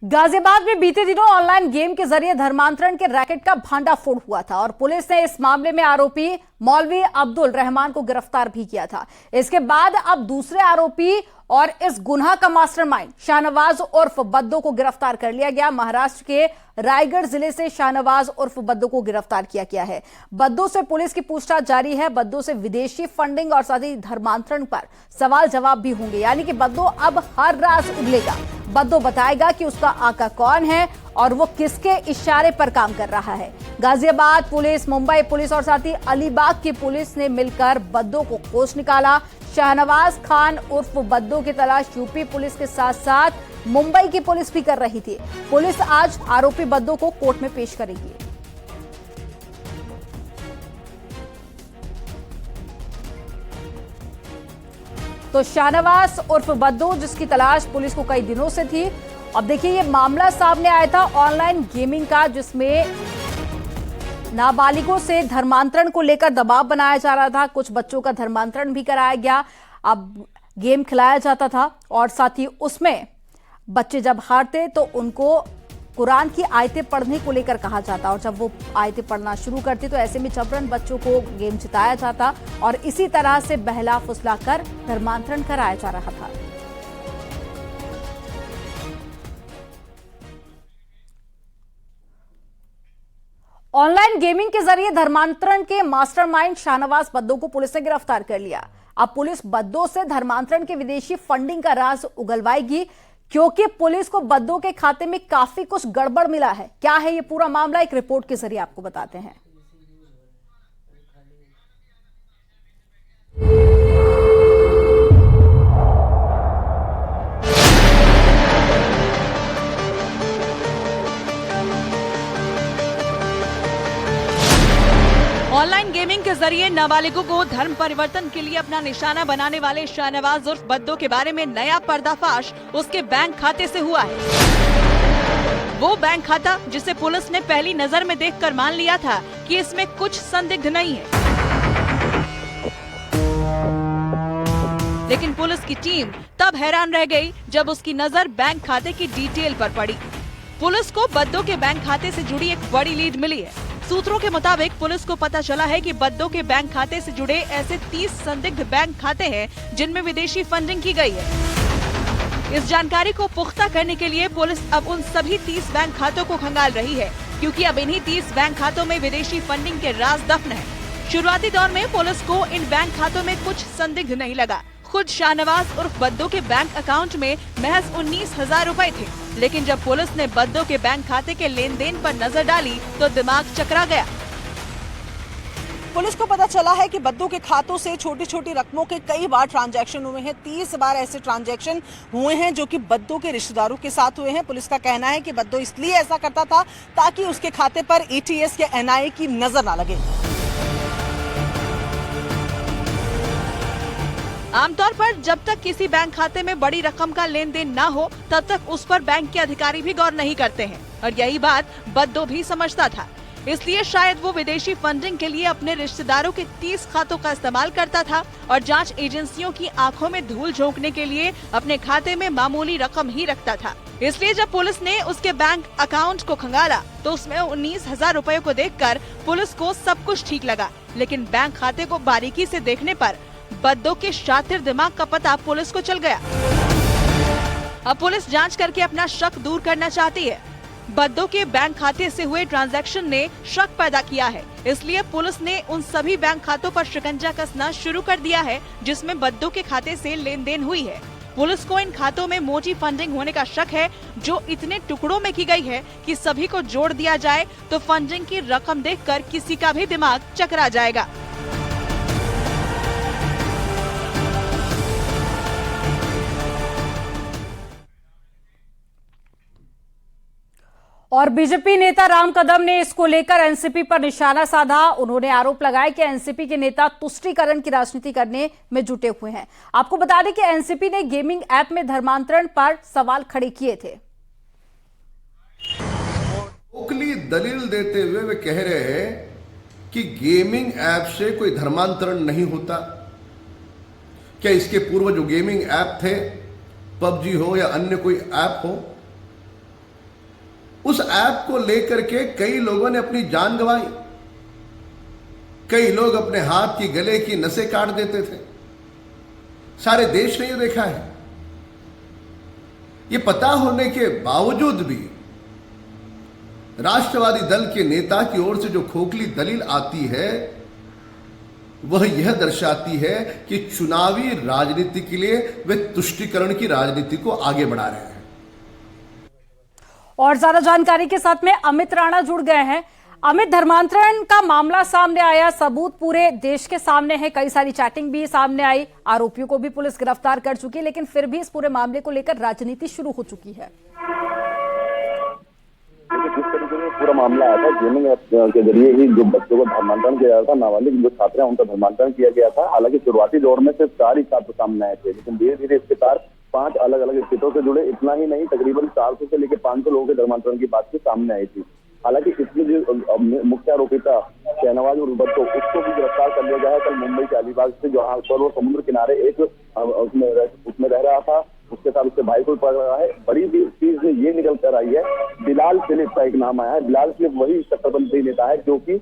गाजियाबाद में बीते दिनों ऑनलाइन गेम के जरिए धर्मांतरण के रैकेट का भांडाफोड़ हुआ था और पुलिस ने इस मामले में आरोपी मौलवी अब्दुल रहमान को गिरफ्तार भी किया था। इसके बाद अब दूसरे आरोपी और इस गुनाह का मास्टरमाइंड शाहनवाज उर्फ बद्दो को गिरफ्तार कर लिया गया। महाराष्ट्र के रायगढ़ जिले से शाहनवाज उर्फ बद्दो को गिरफ्तार किया गया है। बद्दो से पुलिस की पूछताछ जारी है। बद्दो से विदेशी फंडिंग और साथ ही धर्मांतरण पर सवाल जवाब भी होंगे, यानी कि बद्दो अब हर राज उगलेगा। बद्दो बताएगा कि उसका आका कौन है और वो किसके इशारे पर काम कर रहा है। गाजियाबाद पुलिस, मुंबई पुलिस और साथ ही अलीबाग की पुलिस ने मिलकर बद्दो को खोज निकाला। शाहनवाज खान उर्फ बद्दो की तलाश यूपी पुलिस के साथ साथ मुंबई की पुलिस भी कर रही थी। पुलिस आज आरोपी बद्दो को कोर्ट में पेश करेगी। तो शाहनवाज उर्फ बद्दो जिसकी तलाश पुलिस को कई दिनों से थी। अब देखिए, ये मामला सामने आया था ऑनलाइन गेमिंग का, जिसमें नाबालिगों से धर्मांतरण को लेकर दबाव बनाया जा रहा था। कुछ बच्चों का धर्मांतरण भी कराया गया। अब गेम खिलाया जाता था और साथ ही उसमें बच्चे जब हारते तो उनको कुरान की आयतें पढ़ने को लेकर कहा जाता और जब वो आयतें पढ़ना शुरू करती तो ऐसे में जबरन बच्चों को गेम जिताया जाता और इसी तरह से बहला फुसला कर धर्मांतरण कराया जा रहा था। ऑनलाइन गेमिंग के जरिए धर्मांतरण के मास्टरमाइंड शाहनवाज बद्दो को पुलिस ने गिरफ्तार कर लिया। अब पुलिस बद्दो से धर्मांतरण के विदेशी फंडिंग का राज उगलवाएगी, क्योंकि पुलिस को बद्दो के खाते में काफी कुछ गड़बड़ मिला है। क्या है ये पूरा मामला, एक रिपोर्ट के जरिए आपको बताते हैं। ऑनलाइन गेमिंग के जरिए नाबालिगों को धर्म परिवर्तन के लिए अपना निशाना बनाने वाले शाहनवाज उर्फ बद्दो के बारे में नया पर्दाफाश उसके बैंक खाते से हुआ है। वो बैंक खाता जिसे पुलिस ने पहली नजर में देखकर मान लिया था कि इसमें कुछ संदिग्ध नहीं है, लेकिन पुलिस की टीम तब हैरान रह गई जब उसकी नजर बैंक खाते की डिटेल पर पड़ी। पुलिस को बद्दो के बैंक खाते से जुड़ी एक बड़ी लीड मिली है। सूत्रों के मुताबिक पुलिस को पता चला है कि बद्दो के बैंक खाते से जुड़े ऐसे 30 संदिग्ध बैंक खाते हैं जिनमें विदेशी फंडिंग की गई है। इस जानकारी को पुख्ता करने के लिए पुलिस अब उन सभी 30 बैंक खातों को खंगाल रही है, क्योंकि अब इन्हीं 30 बैंक खातों में विदेशी फंडिंग के राज दफन है। शुरुआती दौर में पुलिस को इन बैंक खातों में कुछ संदिग्ध नहीं लगा। खुद शाहनवाज उर्फ बद्दो के बैंक अकाउंट में महज 19,000 रुपए थे, लेकिन जब पुलिस ने बद्दो के बैंक खाते के लेन देन पर नजर डाली तो दिमाग चकरा गया। पुलिस को पता चला है कि बद्दो के खातों से छोटी छोटी रकमों के कई बार ट्रांजैक्शन हुए हैं। 30 बार ऐसे ट्रांजैक्शन हुए हैं जो कि बद्दो के रिश्तेदारों के साथ हुए हैं। पुलिस का कहना है कि बद्दो इसलिए ऐसा करता था ताकि उसके खाते पर ATS या NIA की नजर न लगे। आमतौर पर जब तक किसी बैंक खाते में बड़ी रकम का लेन देन न हो तब तक उस पर बैंक के अधिकारी भी गौर नहीं करते हैं, और यही बात बद्दो भी समझता था। इसलिए शायद वो विदेशी फंडिंग के लिए अपने रिश्तेदारों के 30 खातों का इस्तेमाल करता था और जांच एजेंसियों की आंखों में धूल झोंकने के लिए अपने खाते में मामूली रकम ही रखता था। इसलिए जब पुलिस ने उसके बैंक अकाउंट को खंगाला तो उसमें 19,000 रुपए को देखकर पुलिस को सब कुछ ठीक लगा, लेकिन बैंक खाते को बारीकी से देखने पर बद्दो के शातिर दिमाग का पता पुलिस को चल गया। अब पुलिस जांच करके अपना शक दूर करना चाहती है। बद्दो के बैंक खाते से हुए ट्रांजैक्शन ने शक पैदा किया है, इसलिए पुलिस ने उन सभी बैंक खातों पर शिकंजा कसना शुरू कर दिया है जिसमें बद्दो के खाते से लेन देन हुई है। पुलिस को इन खातों में मोटी फंडिंग होने का शक है, जो इतने टुकड़ों में की गई है कि सभी को जोड़ दिया जाए तो फंडिंग की रकम देखकर किसी का भी दिमाग चकरा जाएगा। और बीजेपी नेता राम कदम ने इसको लेकर एनसीपी पर निशाना साधा। उन्होंने आरोप लगाया कि एनसीपी के नेता तुष्टीकरण की राजनीति करने में जुटे हुए हैं। आपको बता दें कि एनसीपी ने गेमिंग ऐप में धर्मांतरण पर सवाल खड़े किए थे। ओकली दलील देते हुए वे कह रहे हैं कि गेमिंग ऐप से कोई धर्मांतरण नहीं होता। क्या इसके पूर्व जो गेमिंग ऐप थे, पबजी हो या अन्य कोई ऐप हो, उस ऐप को लेकर के कई लोगों ने अपनी जान गंवाई, कई लोग अपने हाथ की गले की नसें काट देते थे। सारे देश ने यह देखा है। ये पता होने के बावजूद भी राष्ट्रवादी दल के नेता की ओर से जो खोखली दलील आती है वह यह दर्शाती है कि चुनावी राजनीति के लिए वे तुष्टीकरण की राजनीति को आगे बढ़ा रहे हैं। और ज्यादा जानकारी के साथ में अमित राणा जुड़ गए हैं। अमित, धर्मांतरण का मामला सामने आया, सबूत पूरे देश के सामने है, कई सारी चैटिंग भी सामने आई, आरोपियों को भी पुलिस गिरफ्तार कर चुकी है, लेकिन फिर भी इस पूरे मामले को लेकर राजनीति शुरू हो चुकी है। जिस तरीके से पूरा मामला आया था, गेमिंग ऐप के जरिए ही जो बच्चों को धर्मांतरण किया जाता था, नाबालिग जो छात्र हैं उनका धर्मांतरण किया गया था। हालांकि शुरुआती दौर में सिर्फ 4 ही छात्र सामने आए थे, लेकिन धीरे धीरे इसके तार 5 अलग अलग स्थितों से जुड़े। इतना ही नहीं, तकरीबन 400 से लेकर 500 लोगों के धर्मांतरण की बात सामने आई थी। हालांकि इसमें जो मुख्य आरोपी था शहनवाज और बच्चों, उसको भी गिरफ्तार कर लिया गया है कल मुंबई के अलीबाग से, जहां पर वो समुद्र किनारे एक उसमें रह रहा था। उसके साथ उसके भाई को पकड़ रहा है। बड़ी चीज ये निकल कर आई है, बिलाल फिलिप का एक नाम आया है। बिलाल फिलिप वही कट्टरपंथी नेता है जो कि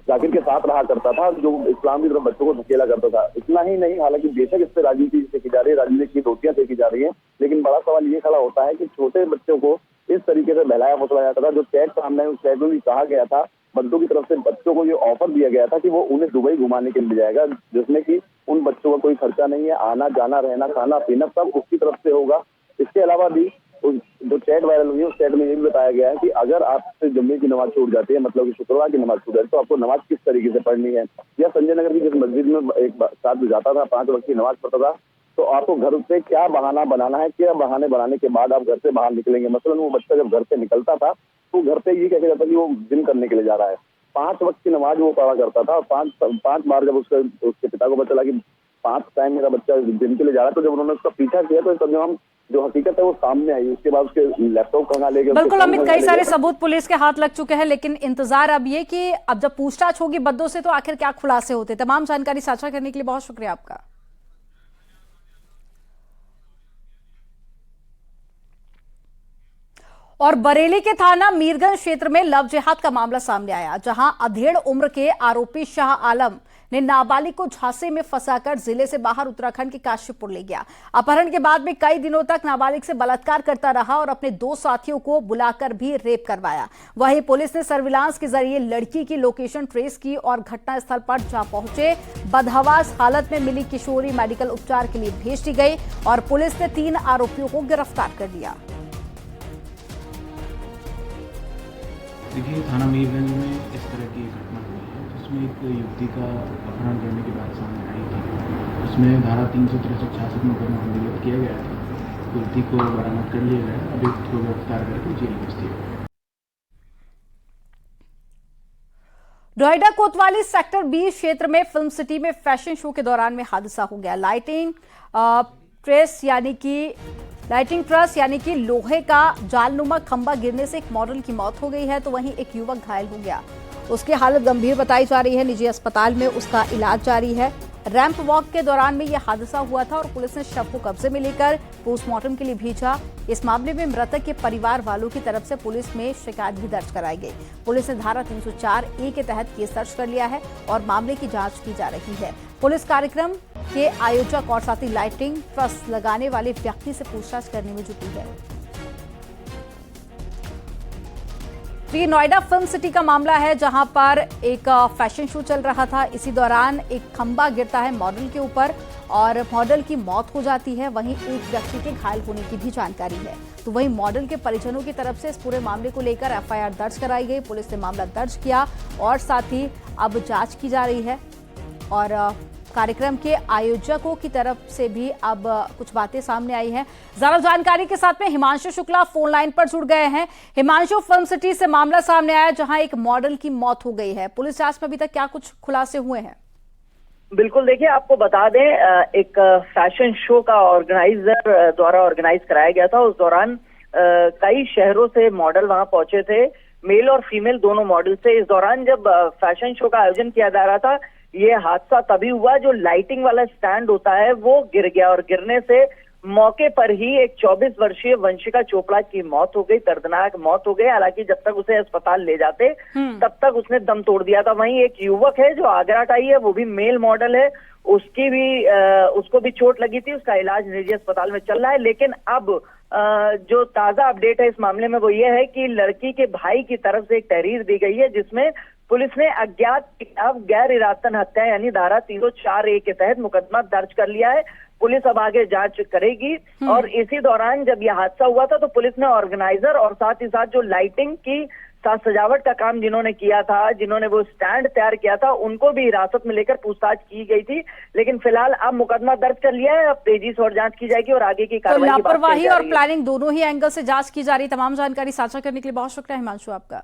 जाकिर के साथ रहा करता था, जो इस्लाम की तरफ बच्चों को धकेला करता था। इतना ही नहीं, हालांकि बेशक इस पर राजनीति की जा रही है, राजनीति की रोटियां सेकी जा रही है, लेकिन बड़ा सवाल ये खड़ा होता है कि छोटे बच्चों को इस तरीके से बहलाया फुसलाया जाता था। जो चैट सामने उस चैट में भी कहा गया था, बच्चों की तरफ से बच्चों को ये ऑफर दिया गया था कि वो उन्हें दुबई घुमाने के लिए जाएगा, जिसमें कि उन बच्चों का कोई खर्चा नहीं है, आना जाना रहना खाना पीना सब उसकी तरफ से होगा। इसके अलावा भी जो चैट वायरल हुई है उस चैट में ये भी बताया गया है कि अगर आपसे जुम्मे की नमाज छूट जाती है, मतलब कि शुक्रवार की नमाज छूट जाती है, तो आपको नमाज किस तरीके से पढ़नी है। या संजय नगर की जिस मस्जिद में एक साथ जाता था, 5 वक्त की नमाज पढ़ता था, तो आपको घर से क्या बहाना बनाना है, क्या बहाने बनाने के बाद आप घर से बाहर निकलेंगे। मसलन वो बच्चा जब घर से निकलता था तो घर पे ये कहा जाता कि वो जिम करने के लिए जा रहा है। 5 वक्त की नमाज वो पढ़ा करता था। 5 बार जब उसके पिता को पता चला कि 5 टाइम मेरा बच्चा जिम के लिए जा रहा है, तो जब उन्होंने उसका पीछा किया तो तब जो हकीकत है वो सामने आई। उसके बाद उसके लैपटॉप कहाँ ले गए। बिल्कुल अमित, कई सारे सबूत पुलिस के हाथ लग चुके हैं, लेकिन इंतजार अब ये कि अब जब पूछताछ होगी बद्दों से तो आखिर क्या खुलासे होते। तमाम जानकारी साझा करने के लिए बहुत शुक्रिया आपका। और बरेली के थाना मीरगंज क्षेत्र में लव जिहाद का मामला सामने आया, जहां अधेड़ उम्र के आरोपी शाह आलम ने नाबालिग को झांसे में फंसाकर जिले से बाहर उत्तराखंड के काशीपुर ले गया। अपहरण के बाद में कई दिनों तक नाबालिग से बलात्कार करता रहा और अपने 2 साथियों को बुलाकर भी रेप करवाया। वहीं पुलिस ने सर्विलांस के जरिए लड़की की लोकेशन ट्रेस की और घटनास्थल पर जा पहुंचे। बदहवास हालत में मिली किशोरी मेडिकल उपचार के लिए भेज दी गई और पुलिस ने 3 आरोपियों को गिरफ्तार कर लिया। देखिए, थाना मीरगंज में इस तरह की घटना हुई है जिसमें एक युवती का अपहरण करने की बात सामने आई थी। उसमें धारा 363-66 में मुकदमा किया गया था। युवती को बरामद कर लिया गया, अभियुक्त को गिरफ्तार करके जेल भेज दिया गया। नोएडा कोतवाली सेक्टर 20 क्षेत्र में फिल्म सिटी में फैशन शो के दौरान में हादसा हो गया। लाइटिंग ट्रस यानी कि लोहे का जालनुमा खंभा गिरने से एक मॉडल की मौत हो गई है, तो वहीं एक युवक घायल हो गया। उसकी हालत गंभीर बताई जा रही है। निजी अस्पताल में उसका इलाज जारी है। रैंप वॉक के दौरान में यह हादसा हुआ था और पुलिस ने शव को कब्जे में लेकर पोस्टमार्टम के लिए भेजा। इस मामले में मृतक के परिवार वालों की तरफ से पुलिस में शिकायत भी दर्ज कराई गई। पुलिस ने धारा 304A के तहत केस दर्ज कर लिया है और मामले की जांच की जा रही है। पुलिस कार्यक्रम के आयोजक और साथ ही लाइटिंग ट्रस लगाने वाले व्यक्ति से पूछताछ करने में जुटी है। तो ये नोएडा फिल्म सिटी का मामला है, जहां पर एक फैशन शो चल रहा था। इसी दौरान एक खंभा गिरता है मॉडल के ऊपर और मॉडल की मौत हो जाती है। वहीं एक व्यक्ति के घायल होने की भी जानकारी है। तो वहीं मॉडल के परिजनों की तरफ से इस पूरे मामले को लेकर FIR दर्ज कराई गई। पुलिस ने मामला दर्ज किया और साथ ही अब जांच की जा रही है। और कार्यक्रम के आयोजकों की तरफ से भी अब कुछ बातें सामने आई हैं। ज्यादा जानकारी के साथ में हिमांशु शुक्ला फोन लाइन पर जुड़ गए हैं। हिमांशु, फिल्म सिटी से मामला सामने आया जहां एक मॉडल की मौत हो गई है। पुलिस जांच में अभी तक क्या कुछ खुलासे हुए हैं? बिल्कुल, देखिए आपको बता दें, एक फैशन शो का ऑर्गेनाइजर द्वारा ऑर्गेनाइज कराया गया था। उस दौरान कई शहरों से मॉडल वहां पहुंचे थे, मेल और फीमेल दोनों मॉडल से। इस दौरान जब फैशन शो का आयोजन किया जा रहा था, ये हादसा तभी हुआ जो लाइटिंग वाला स्टैंड होता है वो गिर गया और गिरने से मौके पर ही एक 24 वर्षीय वंशिका चोपड़ा की मौत हो गई, दर्दनाक मौत हो गई। हालांकि जब तक उसे अस्पताल ले जाते तब तक उसने दम तोड़ दिया था। वहीं एक युवक है जो आगरा का ही है, वो भी मेल मॉडल है, उसको भी चोट लगी थी, उसका इलाज निजी अस्पताल में चल रहा है। लेकिन अब जो ताजा अपडेट है इस मामले में वो ये है कि लड़की के भाई की तरफ से एक तहरीर दी गई है जिसमें पुलिस ने अज्ञात गैर इरादतन हत्या यानी धारा 304A के तहत मुकदमा दर्ज कर लिया है। पुलिस अब आगे जांच करेगी। और इसी दौरान जब यह हादसा हुआ था तो पुलिस ने ऑर्गेनाइजर और साथ ही साथ जो लाइटिंग की साथ सजावट का काम जिन्होंने किया था, जिन्होंने वो स्टैंड तैयार किया था, उनको भी हिरासत में लेकर पूछताछ की गई थी। लेकिन फिलहाल अब मुकदमा दर्ज कर लिया है, अब तेजी से और जांच की जाएगी और आगे की तो कार्रवाई की बात लापरवाही कही जा और रही है। प्लानिंग दोनों ही एंगल से जांच की जा रही है। तमाम जानकारी साझा करने के लिए बहुत शुक्रिया हिमांशु आपका।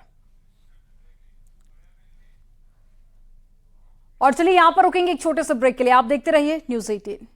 और चलिए यहां पर रुकेंगे एक छोटे से ब्रेक के लिए। आप देखते रहिए News 18।